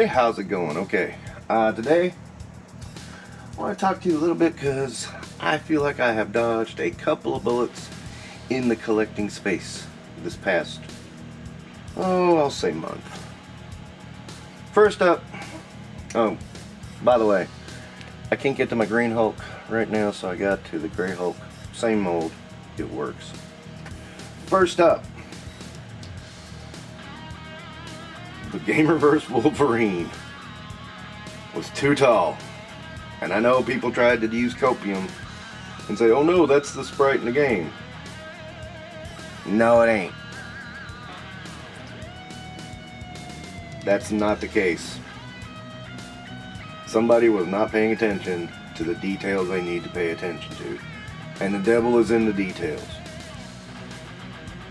everybody, how's it going? Okay, today I want to talk to you a little bit because I feel like I have dodged a couple of bullets in the collecting space this past, I'll say month. First up, by the way, I can't get to my green Hulk right now, so I got to the gray Hulk. Same mold, it works. First up, the Gamerverse Wolverine was too tall. And I know people tried to use copium and say, oh no, that's the sprite in the game. No, it ain't. That's not the case. Somebody was not paying attention to the details they need to pay attention to. And the devil is in the details.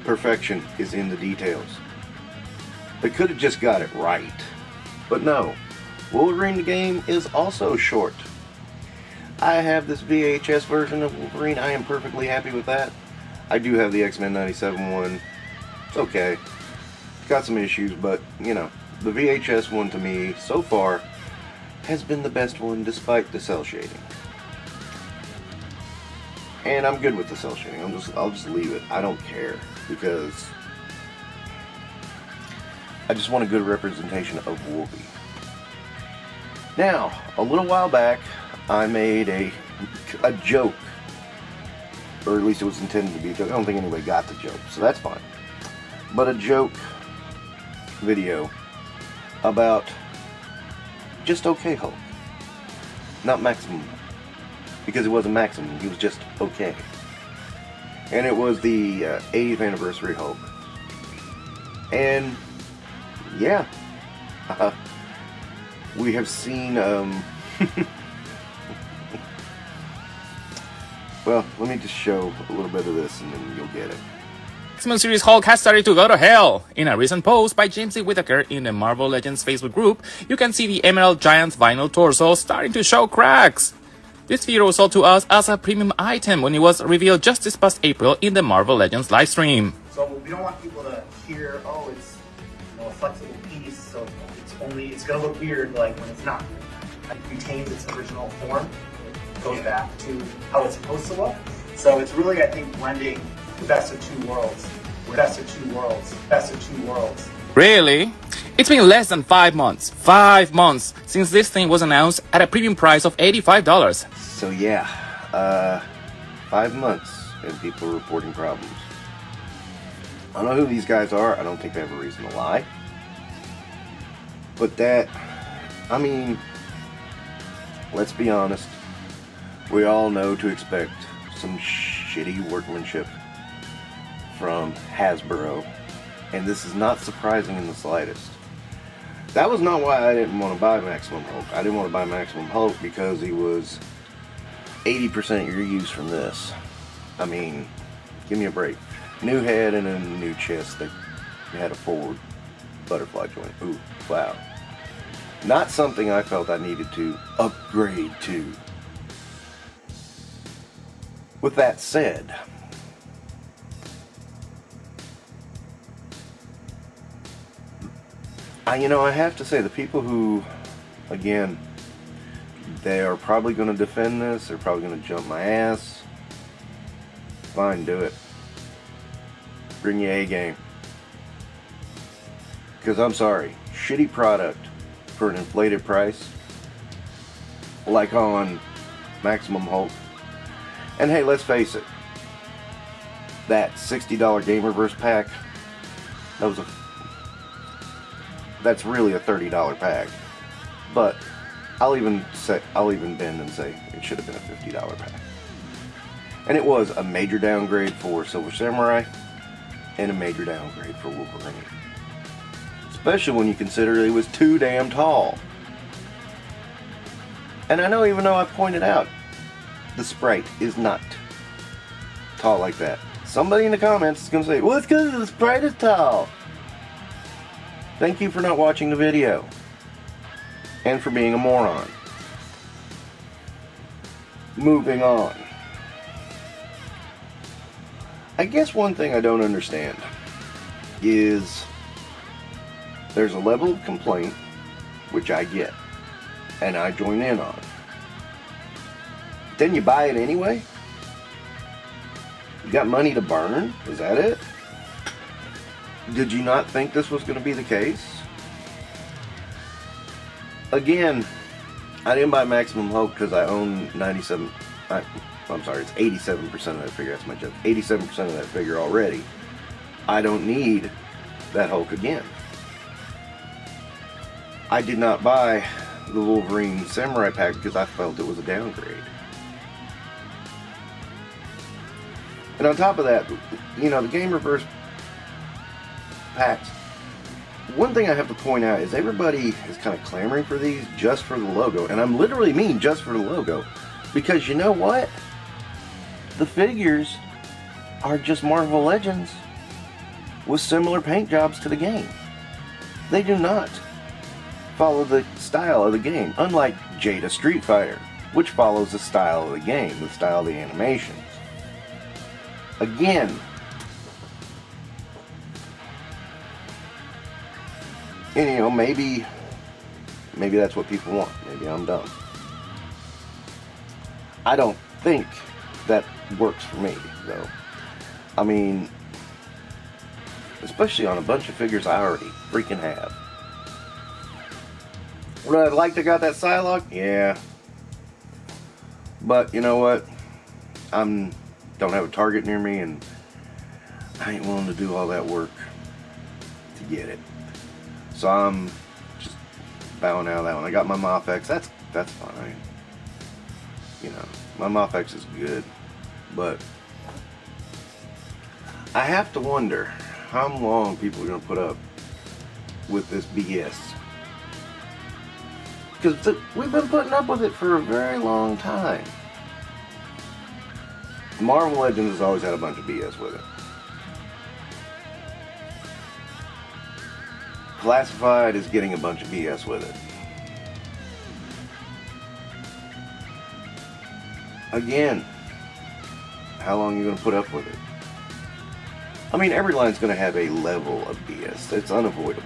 Perfection is in the details. They could have just got it right. But no. Wolverine the game is also short. I have this VHS version of Wolverine. I am perfectly happy with that. I do have the X-Men 97 one. It's okay. It's got some issues, but, you know, the VHS one to me, so far, has been the best one despite the cell shading. And I'm good with the cell shading. I'll just leave it. I don't care, because I just want a good representation of Wolvie. Now, a little while back, I made a joke, or at least it was intended to be a joke. I don't think anybody got the joke, so that's fine. But a joke video about just okay Hulk, not Maximum, because it wasn't Maximum, he was just okay. And it was the 80th anniversary Hulk. And yeah, we have seen, well, let me just show a little bit of this and then you'll get it. X-Men series Hulk has started to go to hell. In a recent post by James C. Whitaker in the Marvel Legends Facebook group, you can see the Emerald Giant's vinyl torso starting to show cracks. This figure was sold to us as a premium item when it was revealed just this past April in the Marvel Legends livestream. So we don't want people to hear, oh, it's a flexible piece, so it's going to look weird like when it's not. It retains its original form. It goes back to how it's supposed to look. So it's really, I think, blending the best of two worlds. Best of two worlds. Best of two worlds. Really? It's been less than 5 months. 5 months since this thing was announced at a premium price of $85. So yeah, 5 months and people reporting problems. I don't know who these guys are. I don't think they have a reason to lie. But that, I mean, let's be honest. We all know to expect some shitty workmanship from Hasbro. And this is not surprising in the slightest. That was not why I didn't want to buy Maximum Hulk. I didn't want to buy Maximum Hulk because he was 80% your use from this. I mean, give me a break. New head and a new chest. They had a forward butterfly joint. Ooh, wow. Not something I felt I needed to upgrade to. With that said, I have to say, the people who, again, they are probably going to defend this, they're probably going to jump my ass. Fine, do it. Bring your A game. Because I'm sorry, shitty product for an inflated price, like on Maximum Hulk. And hey, let's face it, that $60 Gamerverse pack, that's really a $30 pack. But I'll even bend and say it should have been a $50 pack. And it was a major downgrade for Silver Samurai and a major downgrade for Wolverine. Especially when you consider he was too damn tall. And I know, even though I pointed out the sprite is not tall like that, somebody in the comments is going to say, well, it's because the sprite is tall. Thank you for not watching the video. And for being a moron. Moving on. I guess one thing I don't understand is there's a level of complaint which I get, and I join in on. Then you buy it anyway? You got money to burn? Is that it? Did you not think this was going to be the case? Again, I didn't buy Maximum Hulk because I own 97... I'm sorry, it's 87% of that figure. That's my joke. 87% of that figure already. I don't need that Hulk again. I did not buy the Wolverine Samurai pack because I felt it was a downgrade. And on top of that, you know, the Gamerverse packs, one thing I have to point out is everybody is kind of clamoring for these just for the logo. And I'm literally mean just for the logo. Because you know what? The figures are just Marvel Legends with similar paint jobs to the game. They do not follow the style of the game, unlike Jada Street Fighter, which follows the style of the game, the style of the animations. Again, and you know, maybe that's what people want. Maybe I'm dumb. I don't think that works for me, though. I mean, especially on a bunch of figures I already freaking have. Would I like to got that Psylocke? Yeah. But you know what? Don't have a Target near me, and I ain't willing to do all that work to get it. So I'm just bowing out of that one. I got my Mophex. That's fine. You know, my Mophex is good, but I have to wonder how long people are going to put up with this BS. Because we've been putting up with it for a very long time. Marvel Legends has always had a bunch of BS with it. Classified is getting a bunch of BS with it. Again, how long are you going to put up with it? I mean, every line's going to have a level of BS. It's unavoidable.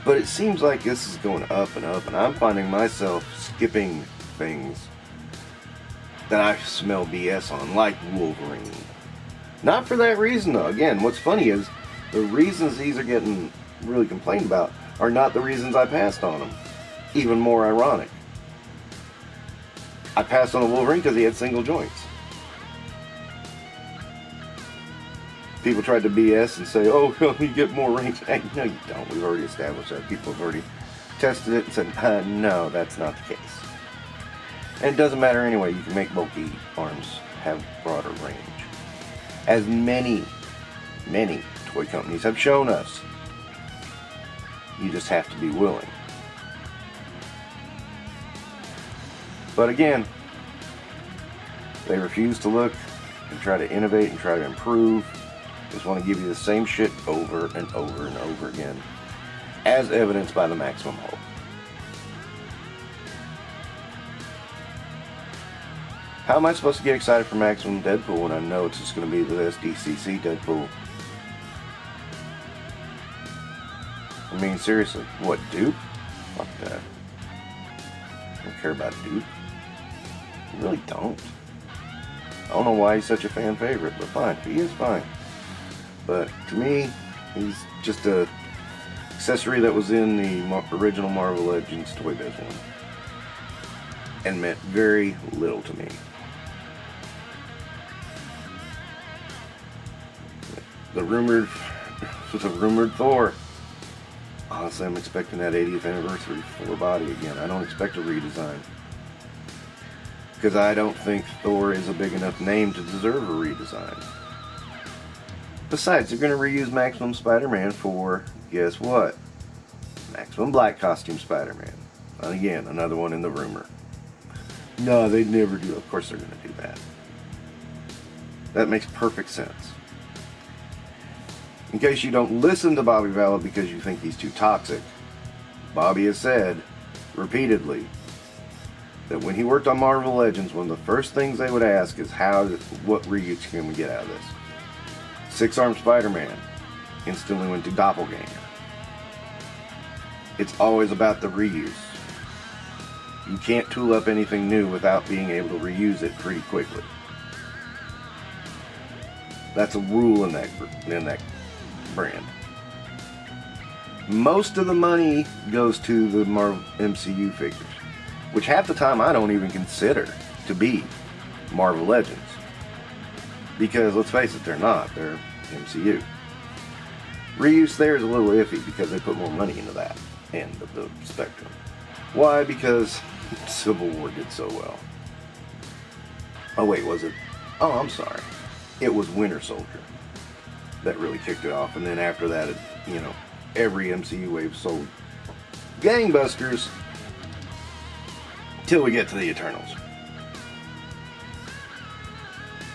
But it seems like this is going up and up, and I'm finding myself skipping things that I smell BS on, like Wolverine. Not for that reason, though. Again, what's funny is the reasons these are getting really complained about are not the reasons I passed on them. Even more ironic. I passed on a Wolverine because he had single joints. People tried to BS and say, oh, you get more range. Hey, no, you don't. We've already established that. People have already tested it and said, no, that's not the case. And it doesn't matter anyway. You can make bulky arms have broader range. As many toy companies have shown us. You just have to be willing. But again, they refuse to look and try to innovate and try to improve. Just want to give you the same shit over and over and over again, as evidenced by the Maximum Hulk. How am I supposed to get excited for Maximum Deadpool when I know it's just going to be the SDCC Deadpool? I mean, seriously, what, dupe? Fuck that. I don't care about dupe. I really don't. I don't know why he's such a fan favorite, but fine. He is fine. But to me, he's just a accessory that was in the original Marvel Legends Toy Biz one. And meant very little to me. The rumored Thor. Honestly, I'm expecting that 80th anniversary Thor body again. I don't expect a redesign. Because I don't think Thor is a big enough name to deserve a redesign. Besides, they're going to reuse Maximum Spider-Man for, guess what? Maximum Black Costume Spider-Man. And again, another one in the rumor. No, they'd never do. Of course they're going to do that. That makes perfect sense. In case you don't listen to Bobby Valla because you think he's too toxic, Bobby has said repeatedly that when he worked on Marvel Legends, one of the first things they would ask is what reuse can we get out of this? Six-armed Spider-Man instantly went to Doppelganger. it's always about the reuse. You can't tool up anything new without being able to reuse it pretty quickly. That's a rule in that brand. Most of the money goes to the Marvel MCU figures, which half the time I don't even consider to be Marvel Legends. Because let's face it, they're not. They're MCU. Reuse there is a little iffy because they put more money into that end of the spectrum. Why? Because Civil War did so well. Oh wait, was it? Oh, I'm sorry. It was Winter Soldier that really kicked it off, and then after that, every MCU wave sold gangbusters till we get to the Eternals.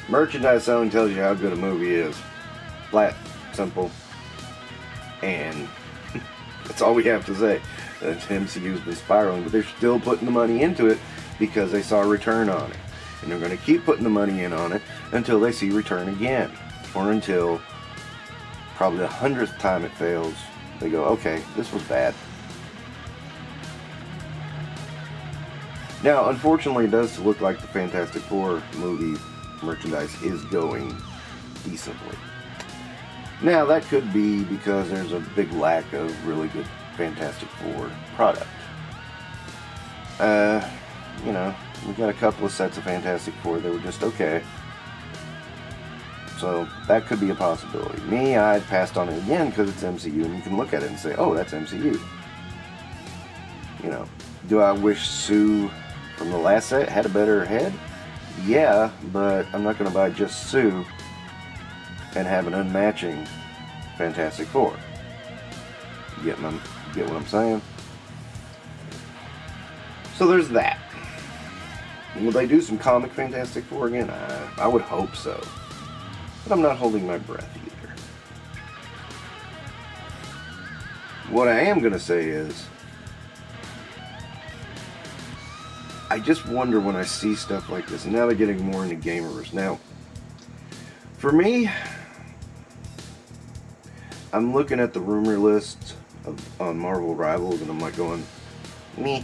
Merchandise selling tells you how good a movie is. Flat, simple, and that's all we have to say. The MCU's been spiraling, but they're still putting the money into it because they saw a return on it. And they're going to keep putting the money in on it until they see return again. Or until probably the 100th time it fails, they go, okay, this was bad. Now, unfortunately, it does look like the Fantastic Four movie merchandise is going decently. Now, that could be because there's a big lack of really good Fantastic Four product. We got a couple of sets of Fantastic Four that were just okay. So that could be a possibility. Me, I passed on it again because it's MCU and you can look at it and say, oh, that's MCU. Do I wish Sue from the last set had a better head? Yeah, but I'm not going to buy just Sue and have an unmatching Fantastic Four. Get what I'm saying? So there's that. Will they do some comic Fantastic Four again? I would hope so. But I'm not holding my breath either. What I am going to say is, I just wonder when I see stuff like this, and now they're getting more into gamers. Now, for me, I'm looking at the rumor list on Marvel Rivals, and I'm like going, meh.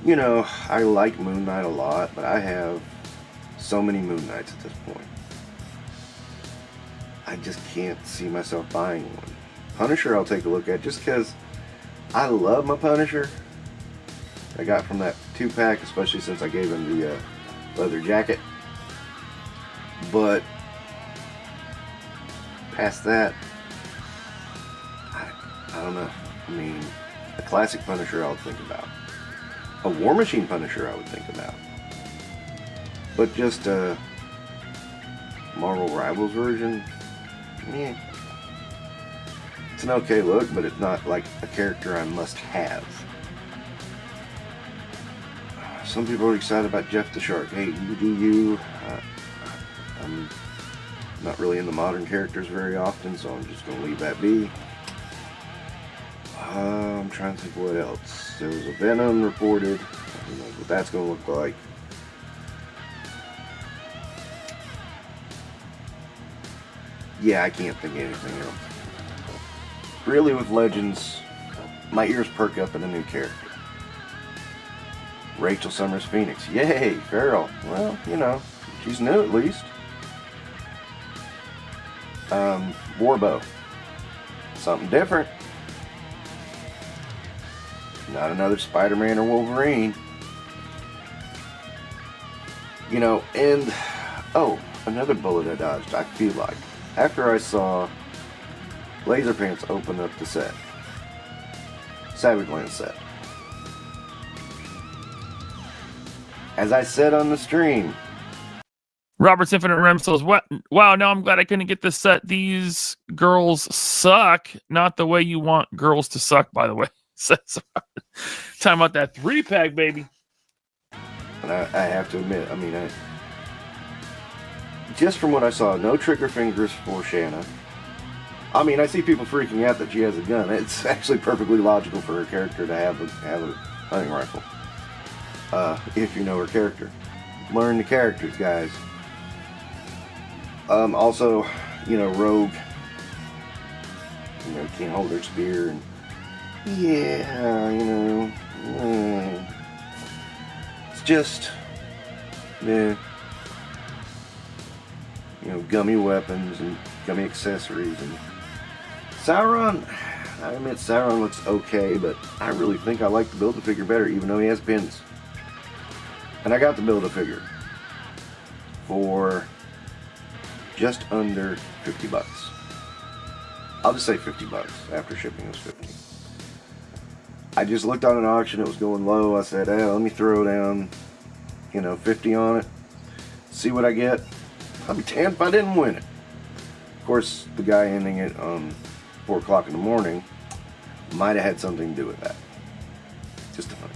I like Moon Knight a lot, but I have so many Moon Knights at this point. I just can't see myself buying one. Punisher I'll take a look at just because I love my Punisher. I got from that 2-pack, especially since I gave him the leather jacket. But past that, I don't know. I mean, a classic Punisher I would think about. A War Machine Punisher I would think about. But just a Marvel Rivals version, it's an okay look, but it's not like a character I must have. Some people are excited about Jeff the Shark. Hey, you do you. I'm not really into modern characters very often, so I'm just going to leave that be. I'm trying to think what else. There was a Venom reported. I don't know what that's going to look like. Yeah, I can't think of anything else. Really, with Legends, my ears perk up at a new character. Rachel Summers Phoenix. Yay, Farrell. Well, she's new at least. Warbow. Something different. Not another Spider-Man or Wolverine. And another bullet I dodged. I feel like after I saw Laser Pants open up the set, Savage Land set, as I said on the stream, Robert's Infinite Rem says, "What? Wow! Now I'm glad I couldn't get this set. These girls suck. Not the way you want girls to suck, by the way." Says talking about that 3-pack, baby. And I have to admit, just from what I saw, no trigger fingers for Shanna. I see people freaking out that she has a gun. It's actually perfectly logical for her character to have a hunting rifle. If you know her character. Learn the characters, guys. Also, Rogue, can't hold her spear, and yeah, you know, it's just, yeah, you know, gummy weapons and gummy accessories. And Sauron, I admit Sauron looks okay, but I really think I like the Build-A-Figure better, even though he has pins. And I got the Build-A-Figure for just under 50 bucks. I'll just say 50 bucks. After shipping was 50. I just looked on an auction, it was going low. I said, hey, let me throw down, you know, 50 on it, see what I get. I'd be damned if I didn't win it. Of course, the guy ending it 4 o'clock in the morning might have had something to do with that. Just a hunch.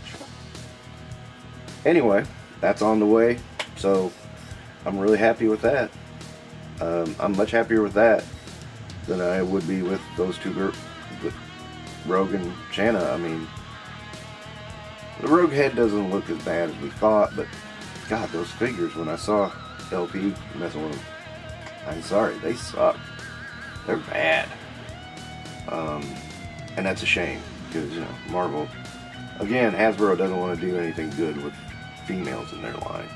Anyway, that's on the way, so I'm really happy with that. I'm much happier with that than I would be with those two girls, with Rogue and Shanna. I mean, the Rogue head doesn't look as bad as we thought, but God, those figures, when I saw LP messing with them, I'm sorry, they suck. They're bad. And that's a shame, because, you know, Marvel, again, Hasbro doesn't want to do anything good with females in their line.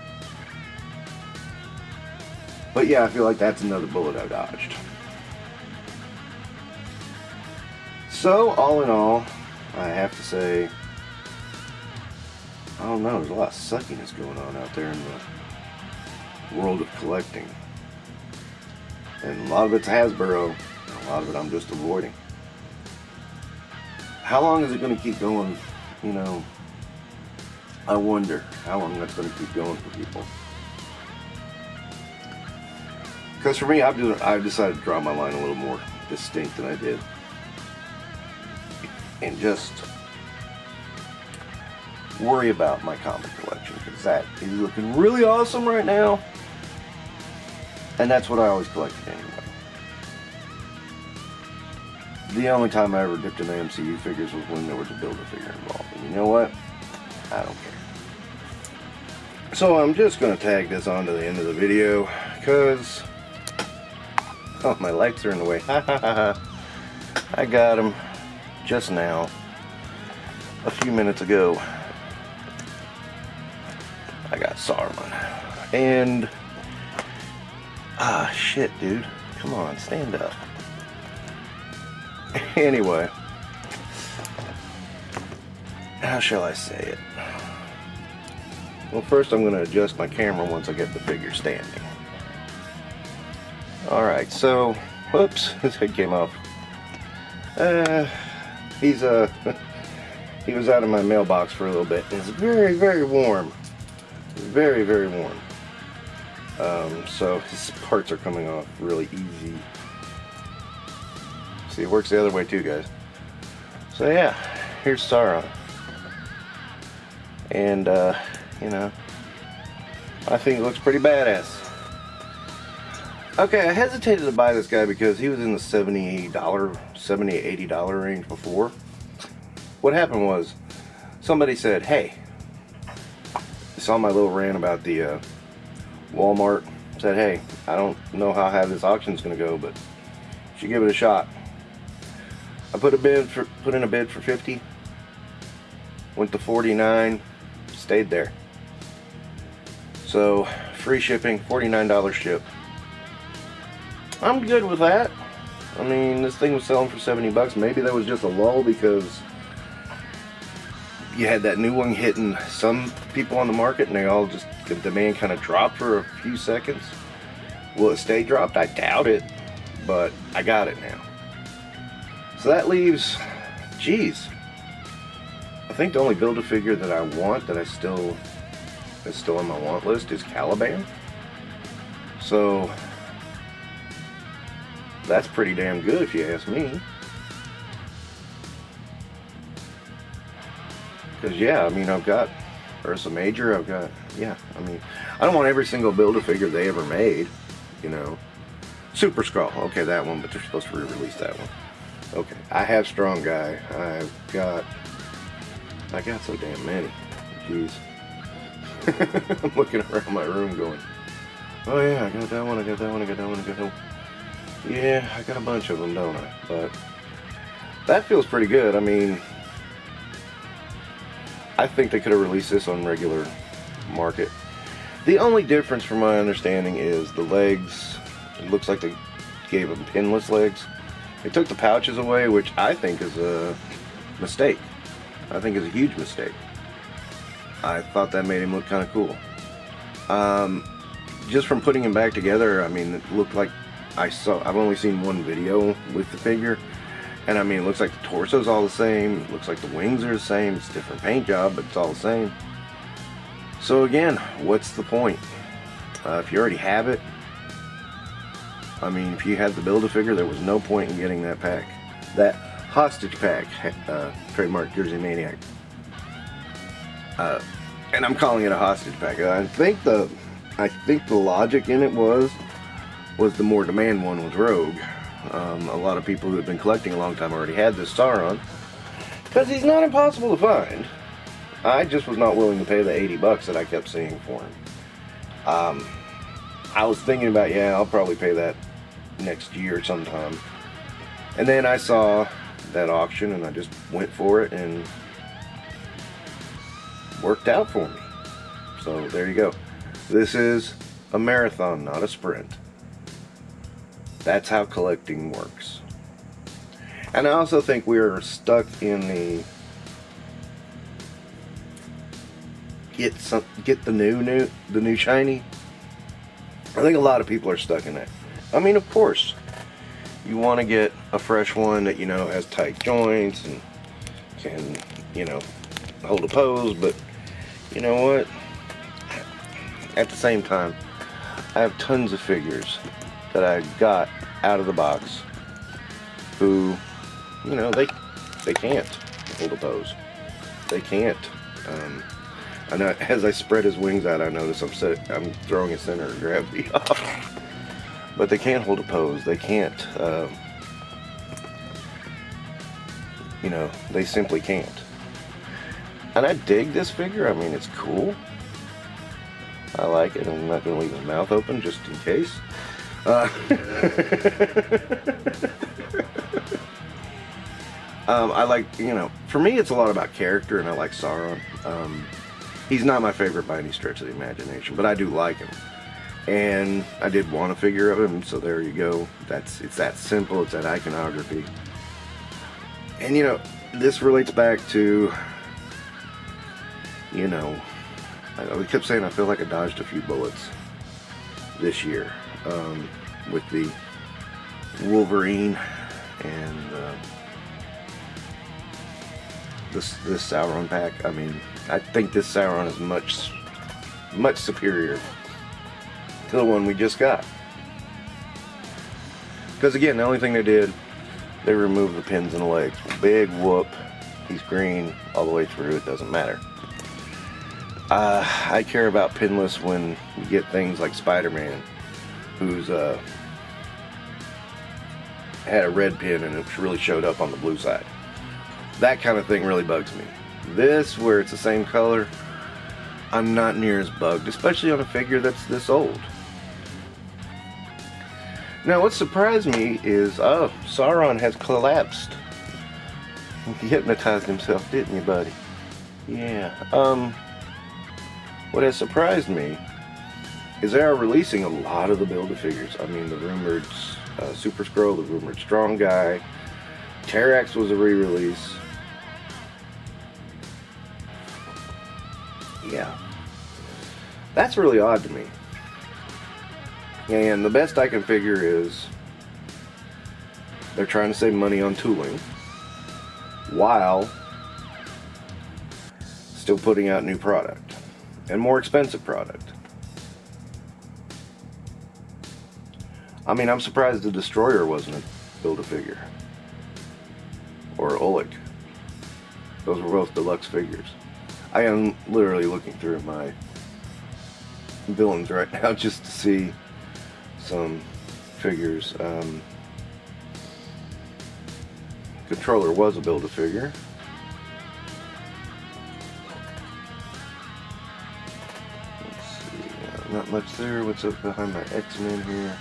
But yeah, I feel like that's another bullet I dodged. So, all in all, I have to say, I don't know, there's a lot of suckiness going on out there in the world of collecting. And a lot of it's Hasbro, and a lot of it I'm just avoiding. How long is it going to keep going? You know, I wonder how long that's going to keep going for people. Because for me, I've decided to draw my line a little more distinct than I did. And just worry about my comic collection, because that is looking really awesome right now. And that's what I always collected anyway. The only time I ever dipped into MCU figures was when there was a Build-A-Figure involved. And you know what? I don't care. So I'm just going to tag this on to the end of the video, because oh, my lights are in the way. I got them just now, a few minutes ago. I got Saruman. And shit, dude. Come on, stand up. Anyway, how shall I say it? Well, first I'm going to adjust my camera once I get the figure standing. Alright, so, whoops, his head came off. He was out of my mailbox for a little bit. It's very, very warm. Very, very warm. So his parts are coming off really easy. See, it works the other way too, guys. So yeah, here's Sauron. And, you know, I think it looks pretty badass. Okay, I hesitated to buy this guy because he was in the $70, $80 range before. What happened was, somebody said, hey, they saw my little rant about the Walmart, said, hey, I don't know how this auction's going to go, but you should give it a shot. I put in a bid for 50, went to 49, stayed there. So, free shipping, $49 ship. I'm good with that. I mean, this thing was selling for 70 bucks. Maybe that was just a lull because you had that new one hitting some people on the market and they all just, the demand kind of dropped for a few seconds. Will it stay dropped? I doubt it, but I got it now. So that leaves, geez, I think the only Build-A-Figure that I want that is still on my want list is Caliban. So that's pretty damn good if you ask me. Because yeah, I mean, I've got Ursa Major, I've got, yeah, I mean, I don't want every single Build-A-Figure they ever made, you know. Super Skrull, okay, that one, but they're supposed to re-release that one. Okay, I have Strong Guy, I got so damn many, jeez. I'm looking around my room going, oh yeah, I got that one, I got that one, I got that one, I got that one. Yeah, I got a bunch of them, don't I? But that feels pretty good. I mean, I think they could have released this on regular market. The only difference from my understanding is the legs. It looks like they gave them pinless legs. They took the pouches away, which I think is a mistake. I think is a huge mistake. I thought that made him look kind of cool. Just from putting him back together, I mean, it looked like I've only seen one video with the figure, and I mean, it looks like the torso's all the same. It looks like the wings are the same. It's a different paint job, but it's all the same. So again, what's the point? If you already have it, I mean, if you had the Build-A-Figure, there was no point in getting that pack. That hostage pack, trademark Jersey Maniac. And I'm calling it a hostage pack. I think the logic in it was the more demand one was Rogue. A lot of people who had been collecting a long time already had this Sauron, because he's not impossible to find. I just was not willing to pay the $80 that I kept seeing for him. I was thinking about, yeah, I'll probably pay that next year sometime. And then I saw that auction and I just went for it and worked out for me. So there you go. This is a marathon, not a sprint. That's how collecting works. And I also think we're stuck in the get the new shiny. I think a lot of people are stuck in that. I mean, of course, you want to get a fresh one that, you know, has tight joints and can, you know, hold a pose, but you know what? At the same time, I have tons of figures that I got out of the box who, you know, they can't hold a pose. They can't. I know as I spread his wings out, I notice I'm throwing his center of gravity off. But they can't hold a pose. They can't. You know, they simply can't. And I dig this figure. I mean, it's cool. I like it. I'm not going to leave his mouth open just in case. I like, you know, for me it's a lot about character, and I like Sauron. He's not my favorite by any stretch of the imagination, but I do like him. And I did want a figure of him, so there you go. It's that simple, it's that iconography. And you know, this relates back to, you know, I kept saying I feel like I dodged a few bullets this year with the Wolverine and this Sauron pack. I mean, I think this Sauron is much superior to the one we just got. Because again, the only thing they did, they removed the pins in the legs. Big whoop. He's green all the way through. It doesn't matter. I care about pinless when you get things like Spider-Man, who's had a red pin and it really showed up on the blue side. That kind of thing really bugs me. This, where it's the same color, I'm not near as bugged, especially on a figure that's this old. Now, what surprised me is, oh, Sauron has collapsed. He hypnotized himself, didn't you, buddy? Yeah. What has surprised me is they are releasing a lot of the Build-A-Figures. I mean, the rumored Super Skrull, the rumored Strong Guy, Terrax was a re-release. Yeah. That's really odd to me. And the best I can figure is they're trying to save money on tooling while still putting out new product and more expensive product. I mean, I'm surprised the Destroyer wasn't a Build-A-Figure or Oleg. Those were both deluxe figures. I am literally looking through my villains right now just to see some figures. Controller was a Build-A-Figure. Let's see, not much there. What's up behind my X-Men here?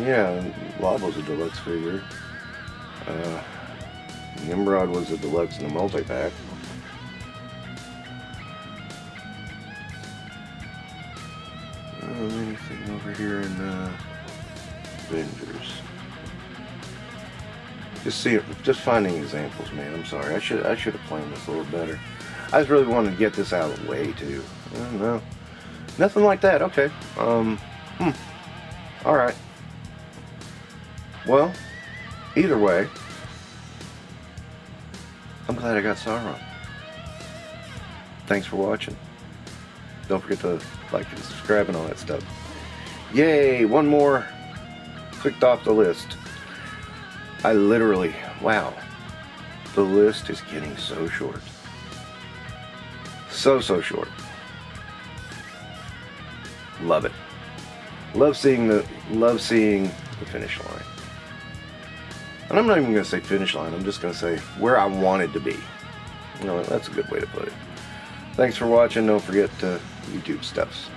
Yeah, Labo's a deluxe figure. Nimrod was a deluxe and a multi-pack. Anything over here in vendors? Just finding examples, man. I'm sorry. I should have planned this a little better. I just really wanted to get this out of the way too. No, nothing like that. Okay. All right. Well, either way, I'm glad I got Sauron. Thanks for watching. Don't forget to like and subscribe and all that stuff. Yay! One more clicked off the list. I literally, wow, the list is getting so short. So short. Love it. Love seeing the finish line. And I'm not even going to say finish line. I'm just going to say where I wanted to be. You know, that's a good way to put it. Thanks for watching. Don't forget YouTube stuffs.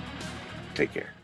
Take care.